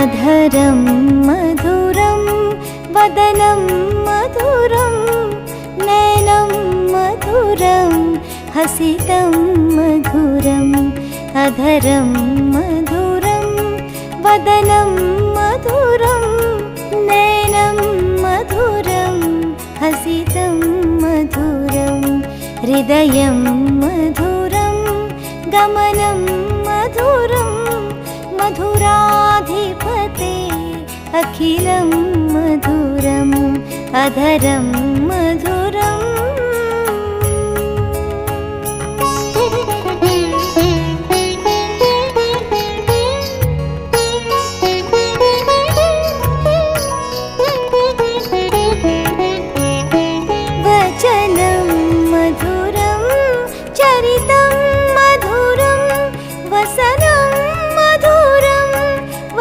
अधरं मधुरं वदनं मधुरं नयनं मधुरं हसितं मधुरम् अधरं मधुरं वदनं मधुरं नयनं मधुरं हसितं मधुरं हृदयं मधुरं गमनं मधुरं मधुराधिपते अखिलं मधुरम् अधरं